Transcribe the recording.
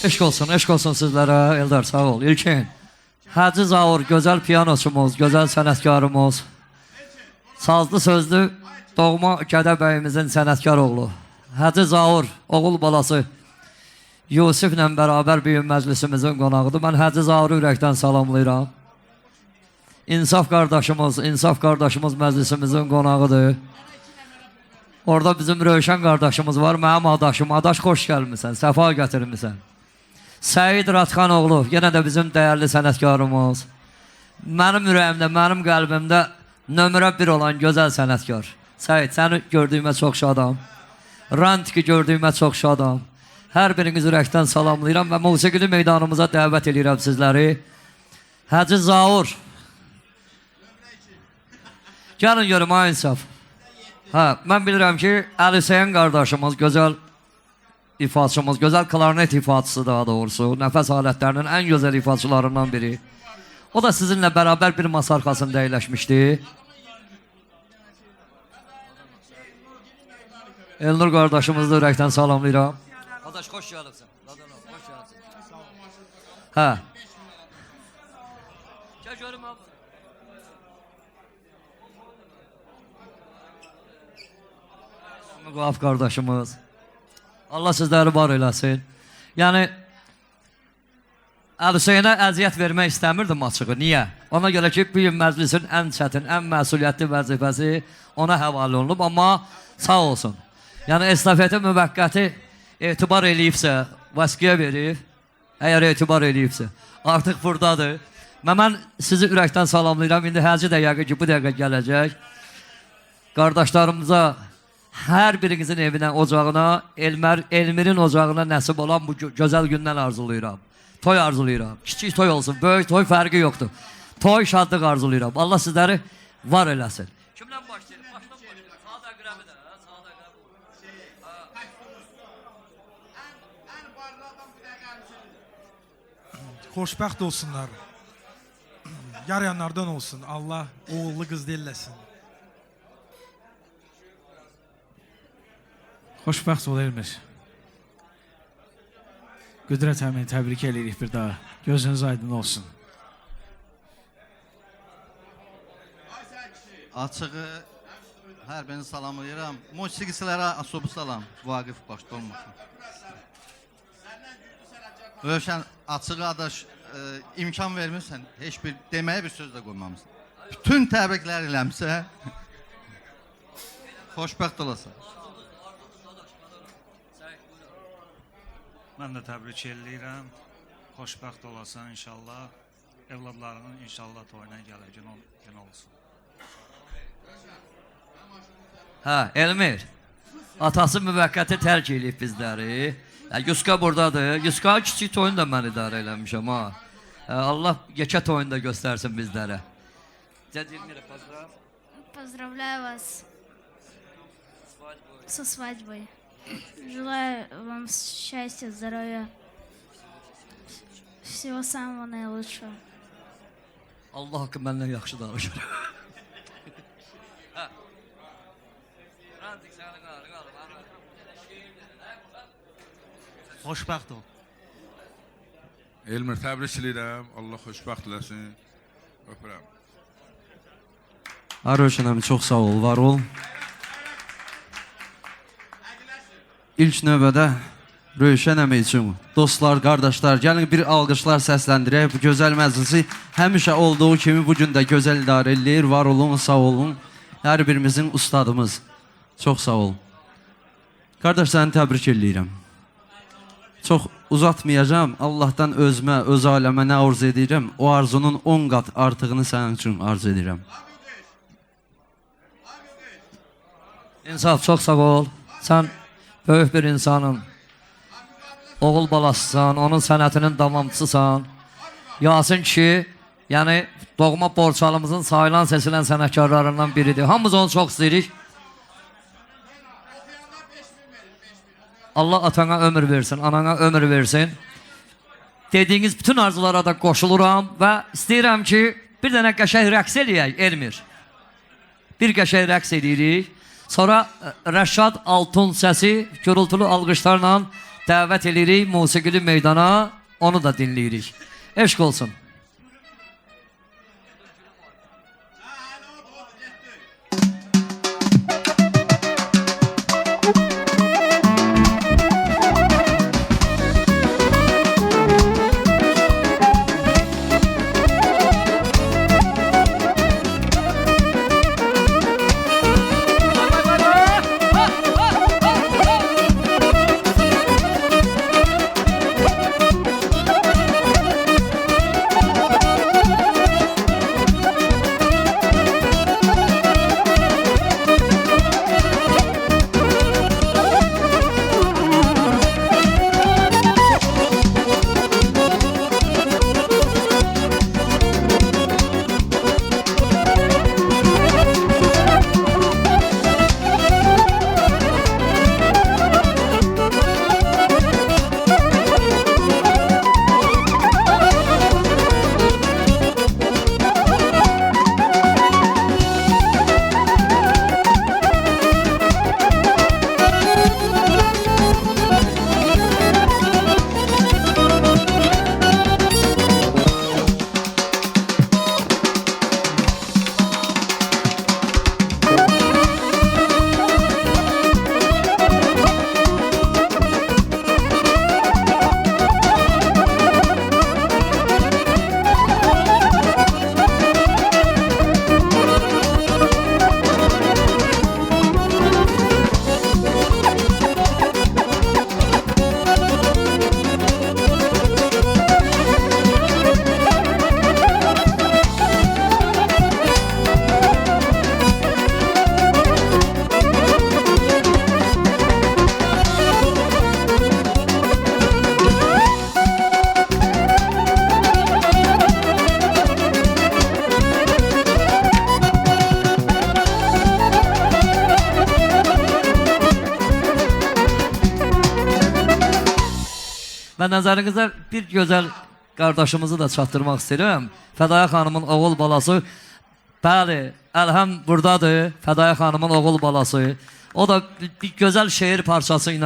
Eşk olsun sizlere Eldar, sağ ol. İlkin, Hacı Zaur, güzel piyanoçumuz, güzel sənətkarımız, sazlı sözlü doğma Gədə bəyimizin sənətkar oğlu. Hacı Zaur, oğul balası Yusiflə bərabər büyük məclisimizin qonağıdır. Mən Hacı Zauru ürəkdən salamlayıram. İnsaf qardaşımız məclisimizin qonağıdır. Orada bizim Rövşən qardaşımız var, mənim adaşım. Adaş, xoş gəlmişsən, səfa gətirmişsən. Səid Ratxanoğlu, yenə də bizim dəyərli sənətkarımız. Mənim ürəyimdə, mənim qəlbimdə nömrə 1 olan gözəl sənətkar. Səid, səni gördüyümə çox şadam. Rantiki gördüyümə çox şadam. Hər biriniz ürəkdən salamlayıram və musiqili meydanımıza dəvət edirəm sizləri. Hacı Zaur. Gəlin görüm, ay insaf. Mən bilirəm ki, Əli Hüseyin qardaşımız, gözəl ifaçımız, gözəl klarnet ifaçısı daha doğrusu, nəfəs alətlərinin ən gözəl ifaçılarından biri. O da sizinlə bərabər bir masa arxasında əyləşmişdi. Elnur qardaşımızı da ürəkdən salamlayıram. Adaş, xoş gəlibsən. Xoş gəlibsən. Gəl görüm abi. Müqaf qardaşımız. Allah sizləri var eləsin. Yəni, Əli Hüseyinə əziyyət vermək istəmirdim açığı. Niyə? Ona görə ki, bu gün məclisin ən çətin, ən məsuliyyətli vəzifəsi ona həvalə olunub. Amma sağ olsun. Yəni, estafeti müvəqqəti etibar eləyibsə, vəsqiyə verib, əgər etibar eləyibsə, artıq buradadır. Mən sizi ürəkdən salamlayıram. İndi Hacı da yəqin ki, bu dəqiqə gələcək. Qardaşlarımıza, hər birinizin evinə, ocağına, Elmir'in ocağına nəsib olan bu gözəl gündən arzulayıram. Toy arzulayıram. Kiçik toy olsun, böyük toy fərqi yoxdur. Toy, şadlıq arzulayıram. Allah sizləri var eləsin. Kimdən başlayalım? Başdan başlayalım. Sağda əqrəbi də, sağda əqrəbi. Ən varlı adam bir dəqiqə gəlsin. Xoşbəxt olsunlar. Yarayanlardan olsun. Allah oğullu qız deyilləsin. Xoşbəxt ol Elmir. Qüdrət əmini təbrik edirik bir daha. Gözünüz aydın olsun. Açığı hər birini salamlayıram. Musiqicilərə asobu salam. Vaqif başda olmasın. Rövşən, açığı adaş, imkan vermirsən, heç bir deməyə bir söz də qoymamısın. Bütün təbriklər eləmsə, xoşbəxt olasın. Mən də təbrik edirəm. Xoşbəxt olasan inşallah. Evladlarının inşallah toyuna gəlir, gün olsun. Elmir. Atası müvəqqəti tərk edib bizləri. Yuska buradadır. Yuska kiçik toyunu da mən idarə eləmişəm. Allah yekə toyunu da göstərsin bizlərə. Поздравляю вас со свадьбой. Желаю вам счастья, здоровья, всего самого наилучшего. Allah haqqı məndən yaxşı danışır. Xoşbəxt ol. Elmir, təbrik edirəm. Allah xoşbəxt eləsin. Öpürəm. Rövşən əmi, çox sağ ol, var ol. İlk növbədə Rövşən əmi üçün dostlar, qardaşlar, gəlin bir alqışlar səsləndirək. Bu gözəl məclisi həmişə olduğu kimi bugün də gözəl idarə edir. Var olun, sağ olun. Hər birimizin ustadımız. Çox sağ ol. Qardaş, səni təbrik edirəm. Çox uzatmayacağım. Allahdan özümə, öz aləmə nə arzu edirəm, o arzunun 10 qat artığını sənin üçün arzu edirəm. İnsaf, çox sağ ol. Sən böyük bir insanın oğul balasısan, onun sənətinin davamçısısan. Yasin kişi, yəni doğma Borçalımızın sayılan seçilən sənətkarlarından biridir. Hamımız onu çox istəyirik. Allah atana ömür versin, anana ömür versin. Dediğiniz bütün arzulara da qoşuluram və istəyirəm ki, bir dənə qəşəng rəqs eləyək, Elmir. Bir qəşəng rəqs eləyirik. Sonra Rəşad Altun səsi gürültülü alqışlarla dəvət edirik musiqili meydana, onu da dinləyirik. Eşq olsun. Və nəzərinizə bir gözəl qardaşımızı da çatdırmaq istəyirəm. Fədaya xanımın oğul balası. Bəli, Əlhəm buradadır. Fədaya xanımın oğul balası. O da bir gözəl şeir parçası ilə